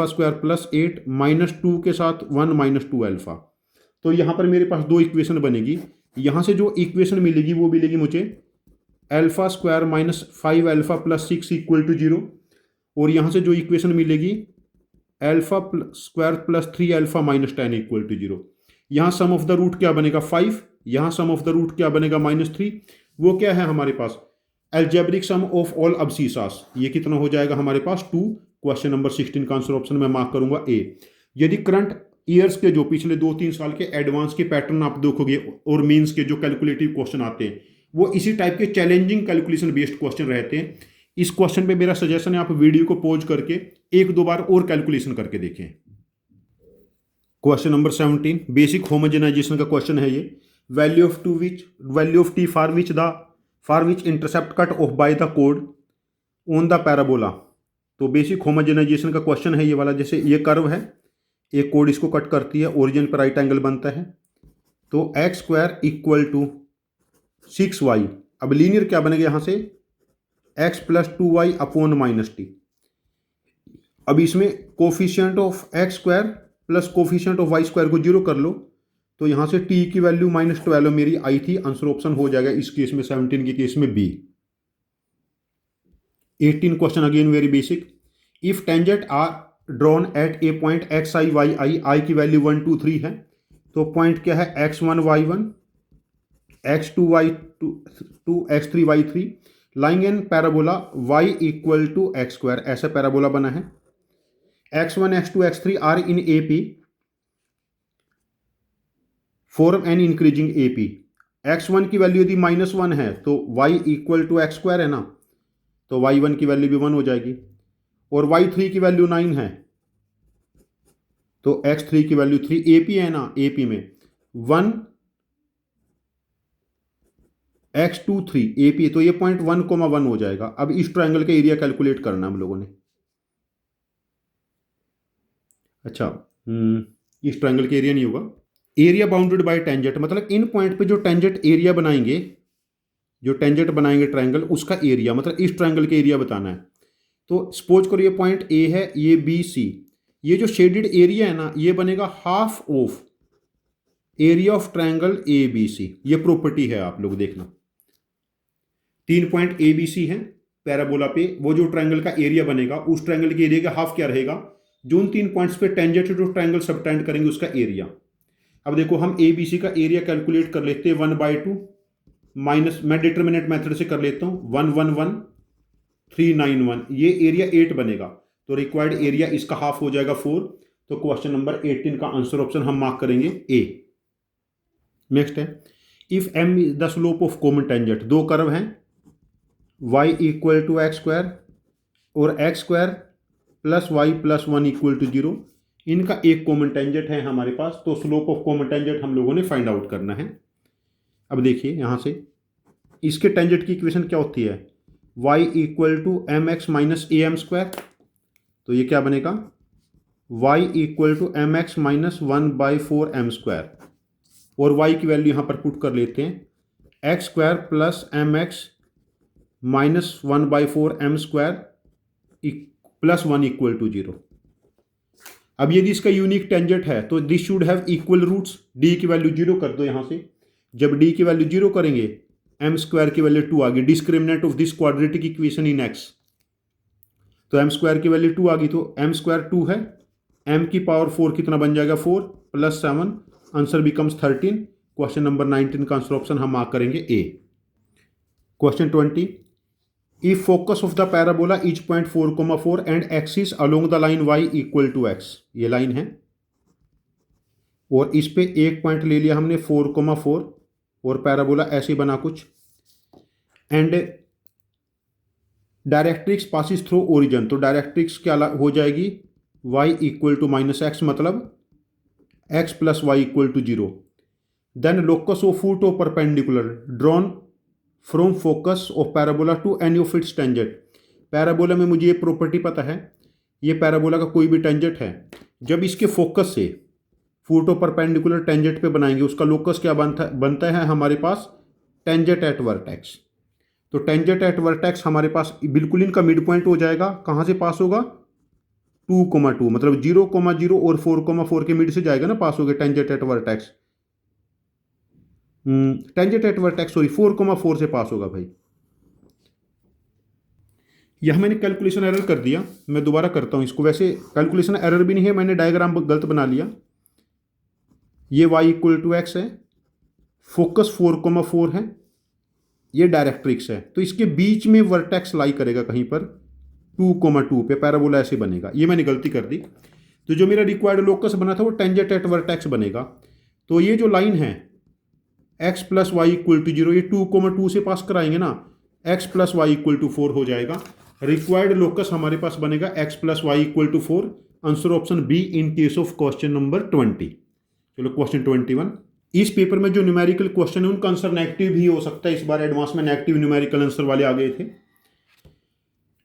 + 8 -2 के साथ 1 - 2 अल्फा। तो यहाँ पर मेरे पास दो इक्वेशन बनेगी, यहाँ से जो इक्वेशन मिलेगी वो मिलेगी मुझे alpha square minus 5 alpha plus 6 equal to 0, और यहाँ से जो इक्वेशन मिलेगी alpha square plus 3 alpha minus 10 equal to 0। यहाँ सम ऑफ द रूट क्या बनेगा 5, यहाँ सम ऑफ द रूट क्या बनेगा -3। वो क्या है हमारे पास अलजेब्रिक सम ऑफ ऑल अब्सीसास, ये कितना हो जाएगा हमारे पास 2। क्वेश्चन नंबर 16 का आंसर ऑप्शन में मार्क करूंगा ए। यदि करंट ईयर्स के जो पिछले 2-3 साल के एडवांस के पैटर्न आप देखोगे और मीन्स के जो कैलकुलेटिव क्वेश्चन आते हैं वो इसी टाइप के चैलेंजिंग कैलकुलेशन बेस्ड क्वेश्चन रहते हैं। इस क्वेश्चन पे मेरा सजेशन है आप वीडियो को पॉज करके 1-2 बार और कैलकुलेशन करके देखें। क्वेश्चन नंबर 17 बेसिक होमोजेनाइजेशन का क्वेश्चन है ये। Value of T for which intercept cut off by the code on the parabola. तो बेसिक होमोजेनाइजेशन का क्वेश्चन है ये वाला। जैसे ये कर्व है, एक कोड इसको कट करती है, ओरिजिन पर राइट एंगल बनता है, तो x square equal to 6y। अब लीनियर क्या बनेगा यहाँ से x plus 2y upon -t। अब इसमें coefficient of x square plus coefficient of Y square को 0 कर लो, तो यहाँ से t की वैल्यू -12 मेरी आई थी। आंसर ऑप्शन हो जाएगा इस केस में 17 के केस में B. 18 question again very basic. If tangent are drawn at a point X I Y I, I की वैल्यू 1 2 3 है, तो पॉइंट क्या है x1 y1 x2 y2 x3 y3 lying in parabola y equal to x square. ऐसा parabola बना है। x1 x2 x3 are in AP form an increasing AP। x1 की value यदि -1 है तो y equal to x square है ना, तो y1 की वैल्यू भी 1 हो जाएगी। और y3 की वैल्यू 9 है तो x3 की वैल्यू 3। AP है ना, AP में 1 x2 3 AP, तो ये पॉइंट 1,1 हो जाएगा। अब इस ट्रायंगल का एरिया कैलकुलेट करना हम लोगों ने। अच्छा, इस ट्रायंगल का एरिया नहीं होगा। एरिया बाउंडेड बाय टेंजेंट, मतलब इन पॉइंट पे जो टेंजेंट एरिया बनाएंगे, जो टेंजेंट बनाएंगे ट्रायंगल, उसका एरिया, मतलब इस ट्रायंगल का एरिया बताना है। तो सपोज करो ये पॉइंट ए है, ये BC, ये जो शेडेड एरिया है ना, ये बनेगा half of area of triangle ABC। ये प्रॉपर्टी है, आप लोग देखना। 3 पॉइंट ABC है पैराबोला पे, वो जो ट्रायंगल का एरिया बनेगा उस ट्रायंगल के एरिया का हाफ क्या रहेगा, जो उन 3 पॉइंट्स पे टेंजेंट जो ट्रायंगल सबटेंड करेंगे उसका एरिया। अब देखो हम ABC का एरिया कैलकुलेट कर लेते हैं 1/2 माइनस, मैं डिटर्मिनेंट मेथड से कर लेता हूँ 111,391, ये एरिया 8 बनेगा, तो रिक्वायर्ड एरिया इसका हाफ हो जाएगा 4। तो क्वेश्चन नंबर 18 का आंसर ऑप्शन हम मार्क करेंगे ए। नेक्स्ट है if m is the slope of common tangent. दो कर्व हैं y equal to x square और X square plus Y plus 1 equal to 0, इनका एक कॉमन टेंजेंट है हमारे पास, तो स्लोप ऑफ कॉमन टेंजेंट हम लोगों ने फाइंड आउट करना है। अब देखिए यहाँ से इसके टेंजेंट की इक्वेशन क्या होती है, y equal to mx minus am square, तो ये क्या बनेगा y equal to mx minus 1/4 m square, और y की वैल्यू यहाँ पर पुट कर लेते हैं x square plus mx minus 1/4 m square plus 1 equal to 0। अब यदि इसका यूनिक टेंजेंट है तो this should have equal roots. d की वैल्यू 0 कर दो यहाँ से, जब d की वैल्यू 0 करेंगे m स्क्वायर की वैल्यू 2 आ गई। Discriminant of this quadratic equation in x, तो m स्क्वायर की वैल्यू 2 आ गई, तो m स्क्वायर 2 है, m की पावर 4 कितना बन जाएगा 4 plus 7, answer becomes 13। Question number 19 का आंसर ऑप्शन हम मार्क करेंगे A. Question 20 if focus of the parabola is point 4,4 and axis along the line y equal to x, ये लाइन है, और इस पे एक पॉइंट ले लिया हमने 4,4 और पैराबोला ऐसे बना कुछ, and directrix passes through origin, तो डायरेक्ट्रिक्स क्या हो जाएगी y इक्वल टू -x, मतलब x plus Y equal to 0। Then locus of foot of perpendicular drawn from focus of parabola to any of its tangent. Parabola में मुझे ये property पता है, ये पैराबोला का कोई भी टेंजेंट है, जब इसके फोकस से फूट ऑफ परपेंडिकुलर टेंजेंट पे बनाएंगे उसका लोकस क्या बनता है हमारे पास टेंजेंट एट वर्टेक्स। तो टेंजेंट एट वर्टेक्स हमारे पास बिल्कुल इनका मिड पॉइंट हो जाएगा, कहाँ से पास होगा 2,2, मतलब 0,0 और 4,4 के मिड से जाएगा ना, पास हो गए tangent at vertex. Tangent at vertex, sorry 4,4 से पास होगा भाई। यह मैंने कैलकुलेशन एरर कर दिया, मैं दोबारा करता हूँ इसको। वैसे कैलकुलेशन एरर भी नहीं है, मैंने डायग्राम गलत बना लिया। ये y इक्वल टू एक्स है, फोकस 4,4 है, ये डायरेक्ट्रिक्स है, तो इसके बीच में वर्टेक्स लाई करेगा कहीं पर 2,2 पे, पैराबोला ऐसे बनेगा। ये मैंने गलती कर दी। तो जो मेरा रिक्वायर्ड लोकस बना था वो टेंजेंट एट वर्टेक्स बनेगा। तो ये जो लाइन है x plus Y equal to 0, ये 2,2 से पास कराएंगे ना, x plus Y equal to 4 हो जाएगा। रिक्वायर्ड लोकस हमारे पास बनेगा x plus Y equal to 4। Answer option B in case of question number 20। चलो क्वेश्चन 21। इस पेपर में जो न्यूमेरिकल क्वेश्चन है उनका आंसर नेगेटिव भी हो सकता है। इस बार एडवांस में नेगेटिव न्यूमेरिकल आंसर वाले आ गए थे।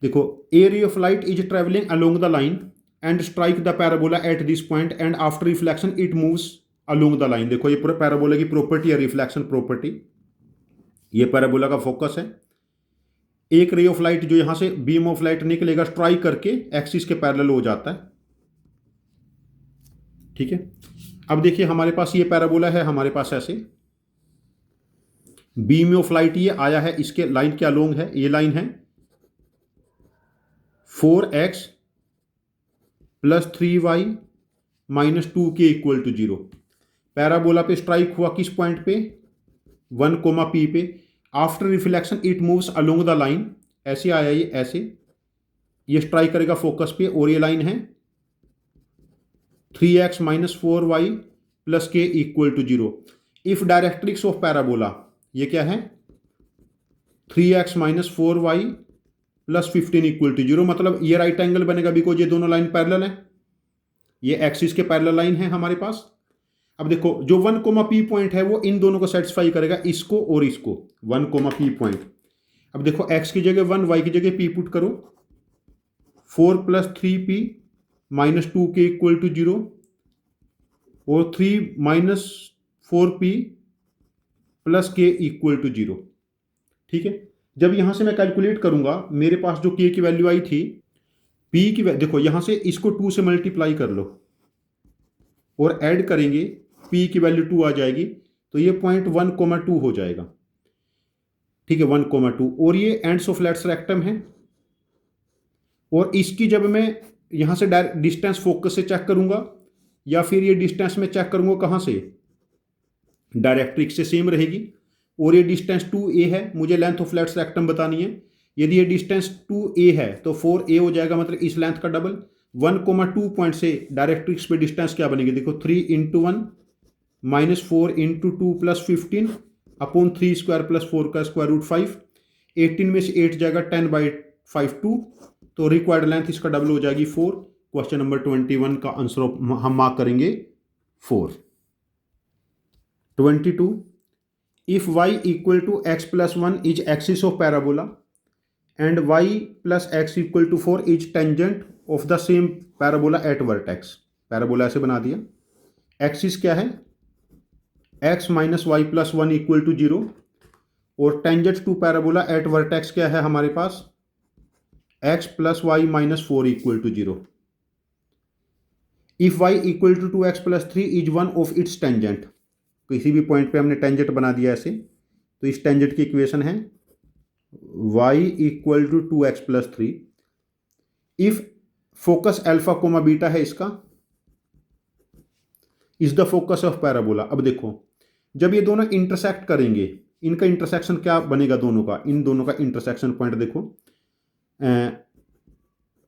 देखो, a ray of light is travelling along the line and strike the parabola at this point and after reflection it moves along the line. देखो, ये पूरा पैराबोला की प्रॉपर्टी है, रिफ्लेक्शन प्रॉपर्टी। ये पैराबोला का फोकस है। एक रे ऑफ लाइट जो यहां से बीम ऑफ लाइट निकलेगा, स्ट्राइक करके एक्सिस के पैरेलल हो जाता है। ठीक है, अब देखिए हमारे पास ये पैराबोला है, हमारे पास ऐसे बीम ऑफ लाइट ये आया है, इसके लाइन के अलोंग है, ये लाइन है 4x plus 3y minus 2k equal to 0। Parabola पे स्ट्राइक हुआ किस पॉइंट पे, 1,p पे। After reflection it moves along the line, ऐसे आया ये, ऐसे ये स्ट्राइक करेगा फोकस पे, और ये लाइन है 3x minus 4y plus k equal to 0। If directrix of parabola, ये क्या है 3x minus 4y plus 15 equal to 0, मतलब ये राइट एंगल बनेगा बिकॉज ये दोनों लाइन पैरेलल है, ये एक्सिस के पैरेलल लाइन है हमारे पास। अब देखो, जो 1,p पॉइंट है वो इन दोनों को सेटिस्फाई करेगा, इसको और इसको, 1,p पॉइंट। अब देखो, x की जगह 1, y की जगह p पुट करो, 4 plus 3p minus 2k equal to 0 और 3 minus 4p plus k equal to 0। ठीक है, जब यहां से मैं कैलकुलेट करूंगा, मेरे पास जो k की वैल्यू आई थी, p की देखो यहां से इसको 2 से मल्टीप्लाई कर लो और ऐड करेंगे, p की वैल्यू 2 आ जाएगी, तो ये पॉइंट 1,2 हो जाएगा। ठीक है, 1,2, और ये एंड्स ऑफ लेट्स रेक्टम है। और इसकी जब मैं यहां से डायरेक्ट डिस्टेंस फोकस से चेक करूंगा, या फिर ये डिस्टेंस में चेक करूंगा कहां से, डायरेक्ट्रिक्स से सेम रहेगी। और ये डिस्टेंस 2a है, मुझे लेंथ ऑफ लेट्स रेक्टम बतानी है। यदि ये डिस्टेंस 2a है तो 4a हो जाएगा, मतलब इस लेंथ का डबल। 1,2 पॉइंट से डायरेक्ट्रिक्स पे डिस्टेंस क्या बनेगी, देखो 3 into 1 minus 4 into 2 plus 15 upon 3 square plus 4 का स्क्वायर रूट 5। 18 में से 8 जाएगा, 10/5 2, तो रिक्वायर्ड लेंथ इसका डबल हो जाएगी 4। क्वेश्चन नंबर 21 का आंसर हम मार्क करेंगे 4। 22, if y equal to x plus 1 is axis of parabola and y plus x equal to 4 is tangent of the same parabola at vertex. Parabola ऐसे बना दिया, axis क्या है x minus y plus 1 equal to 0, और tangent to parabola at vertex क्या है हमारे पास, x plus Y minus 4 equal to 0। If y equal to 2x plus 3 is one of its tangent, किसी भी पॉइंट पे हमने टेंजेंट बना दिया ऐसे, तो इस टेंजेंट की इक्वेशन है y equal to 2x plus 3। If focus alpha comma beta है इसका, is the focus of parabola. अब देखो, जब ये दोनों इंटरसेक्ट करेंगे, इनका इंटरसेक्शन क्या बनेगा दोनों का, इन दोनों का इंटरसेक्शन पॉइंट देखो,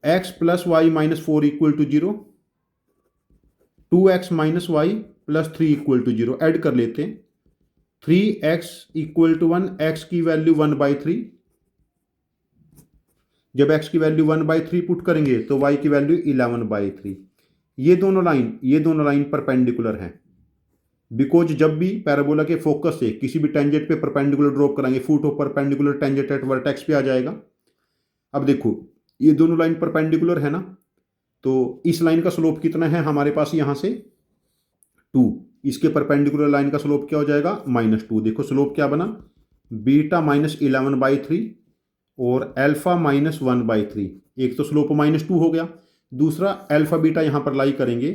x plus Y minus 4 equal to 0, 2x minus y plus 3 equal to 0। Add कर लेते हैं, 3x इक्वल टू 1, x की वैल्यू 1/3। जब x की वैल्यू 1/3 पुट करेंगे तो y की वैल्यू 11/3। ये दोनों लाइन परपेंडिकुलर हैं, बिकॉज जब भी पैराबोला के फोकस से किसी भी टेंजेंट पे परपेंडिकुलर ड्रॉप कराएंगे, foot of perpendicular tangent at vertex पे आ जाएगा। अब देखो, ये दोनों लाइन परपेंडिकुलर है ना, तो इस लाइन का स्लोप कितना है हमारे पास, यहां से 2, इसके परपेंडिकुलर लाइन का स्लोप क्या हो जाएगा, -2। देखो स्लोप क्या बना, बीटा माइनस 11/3 और अल्फा माइनस 1/3। एक तो स्लोप -2 हो गया, दूसरा अल्फा बीटा यहां पर लाई करेंगे,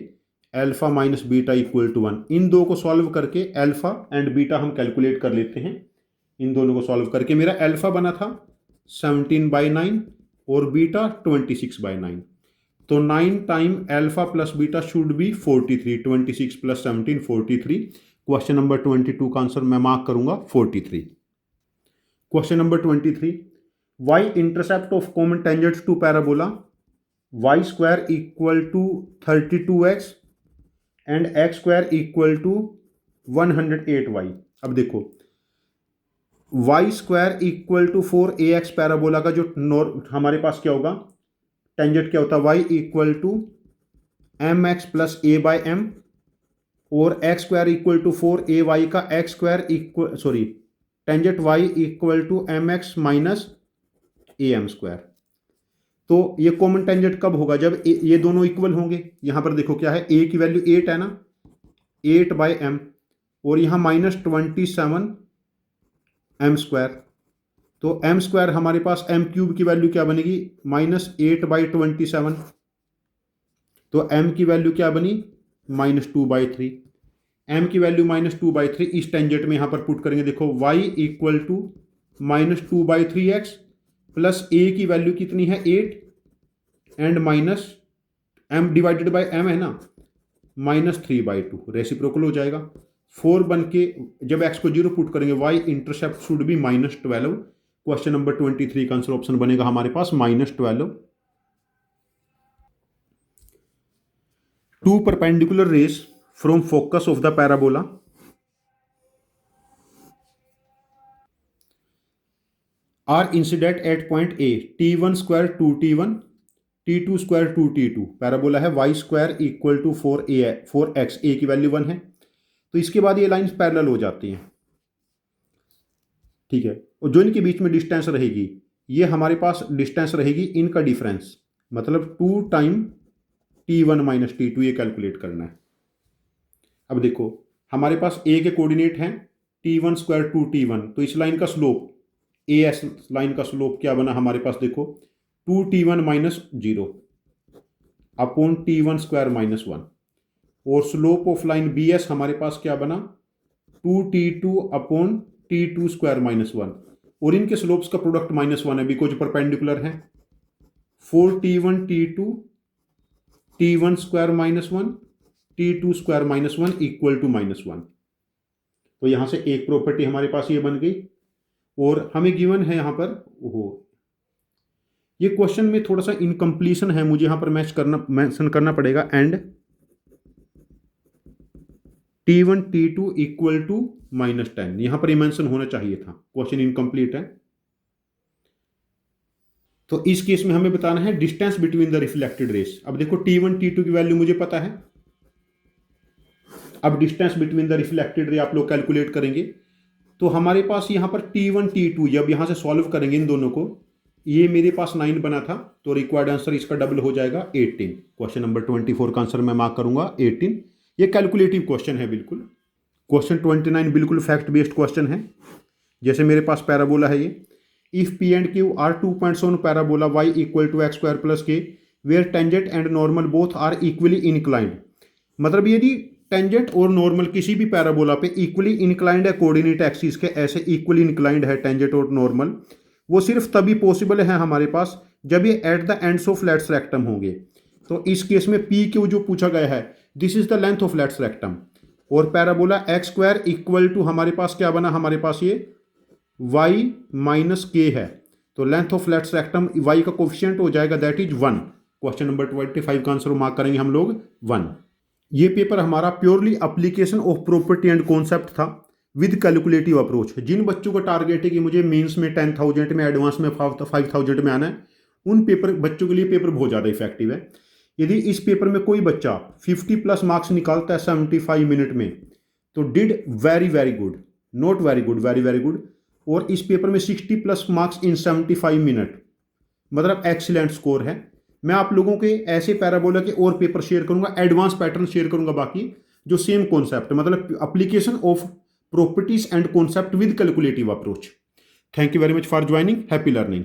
alpha minus beta equal to 1। इन दो को सॉल्व करके अल्फा एंड बीटा हम कैलकुलेट कर लेते हैं। इन दोनों को सॉल्व करके मेरा अल्फा बना था 17/9 और बीटा 26/9। तो 9 time alpha plus beta should be 43। 26 plus 17 43। Question number 22 का आंसर मैं मार्क करूंगा 43। Question number 23, y intercept of common tangent to parabola Y square equal to 32x and x square equal to 108y। अब देखो y square equal to 4ax parabola का जो हमारे पास क्या होगा, टेंजेंट क्या होता है, y equal to mx plus a by M, और X square equal to 4ay का X square equal tangent y equal to mx minus am square. तो ये कॉमन टेंजेंट कब होगा, जब ये दोनों इक्वल होंगे। यहां पर देखो क्या है, a की वैल्यू 8 है ना, 8/m, और यहां -27 m स्क्वायर। तो m स्क्वायर हमारे पास m क्यूब की वैल्यू क्या बनेगी, -8/27। तो m की वैल्यू क्या बनी, -2/3। m की वैल्यू -2/3 इस टेंजेंट में यहां पर पुट करेंगे। देखो y equal to -2/3x plus a की वैल्यू कितनी है 8 and minus m divided by m है ना, -3/2। रेसिप्रोकल हो जाएगा 4 बन के, जब x को 0 पुट करेंगे y intercept should be -12। Question number 23 का आंसर ऑप्शन बनेगा हमारे पास -12। Two perpendicular rays from focus of the parabola are incident at point A, t1 square 2t1 t2 square 2t2। Parabola है y square equal to 4x, a की value 1 है। तो इसके बाद ये लाइंस पैरेलल हो जाती हैं, ठीक है। और जो इनके बीच में डिस्टेंस रहेगी, ये हमारे पास डिस्टेंस रहेगी इनका डिफरेंस, मतलब 2 टाइम t1 माइनस t2, ये कैलकुलेट करना है। अब देखो हमारे पास a के कोऑर्डिनेट हैं t1 स्क्वायर 2t1, तो इस लाइन का स्लोप as लाइन का स्लोप क्या बना हमारे पास, देखो 2t1 minus 0 upon t1 square minus 1, और स्लोप ऑफ लाइन bs हमारे पास क्या बना 2t2 upon t2 square minus 1, और इनके स्लोप्स का प्रोडक्ट -1 है बिकॉज परपेंडिकुलर है। 4t1 t2 t1 square minus 1 t2 square minus 1 equal to -1। तो यहां से एक प्रॉपर्टी हमारे पास ये बन गई, और हमें गिवन है यहां पर ये क्वेश्चन में थोड़ा सा इनकम्प्लीशन है, मुझे यहां पर मेंशन करना पड़ेगा, and t1 t2 equal to -10, यहां पर ये मेंशन होना चाहिए था, क्वेश्चन इनकम्प्लीट है। तो इस केस में हमें बताना है distance between the reflected rays. अब देखो t1 t2 की वैल्यू मुझे पता है, अब distance between the reflected ray आप लोग कैलकुलेट करेंगे। तो हमारे पास यहां पर t1 t2 जब यहां से सॉल्व करेंगे इन दोनों को, ये मेरे पास 9 बना था, तो रिक्वायर्ड आंसर इसका डबल हो जाएगा 18। क्वेश्चन नंबर 24 का आंसर मैं मार्क करूंगा 18। ये कैलकुलेटिव क्वेश्चन है बिल्कुल। क्वेश्चन 29 बिल्कुल फैक्ट बेस्ड क्वेश्चन है। जैसे मेरे पास पैराबोला है ये, if p and q are 2 points on parabola y equal to x square plus K where tangent and normal both are equally inclined. मतलब यदि टेंजेंट और नॉर्मल किसी भी पैराबोला पे इक्वली इंक्लाइंड है कोऑर्डिनेट एक्सिस के, ऐसे इक्वली इंक्लाइंड है टेंजेंट और नॉर्मल, वो सिर्फ तभी पॉसिबल है हमारे पास जब ये at the ends of latus rectum होंगे। तो इस केस में पी क्यू जो पूछा गया है, this is the length of latus rectum, और parabola X square equal to हमारे पास क्या बना, हमारे पास ये y माइनस के है। तो length of latus rectum y का कोफिशिएंट हो जाएगा दैट इज 1। क्वेश्चन नंबर 25 का आंसर मार्क करेंगे हम लोग 1। ये पेपर हमारा purely application of property and concept था विद कैलकुलेटिव अप्रोच। जिन बच्चों का टारगेट है कि मुझे मेंस में 10,000 में, एडवांस में 5,000 में आना है, उन बच्चों के लिए पेपर बहुत ज़्यादा इफेक्टिव है। यदि इस पेपर में कोई बच्चा 50 प्लस मार्क्स निकालता है 75 मिनट में, तो did very very good, not very good, very very good. और इस पेपर में 60 प्लस मार्क्स इन 75 मिनट, मतलब एक्सीलेंट स्कोर है। मैं आप लोगों के ऐसे पैराबोला के और पेपर शेयर करूंगा, एडवांस पैटर्न शेयर करूंगा बाकी, जो सेम कॉन्सेप्ट, मतलब application of properties and concept with calculative approach. Thank you very much for joining, happy learning.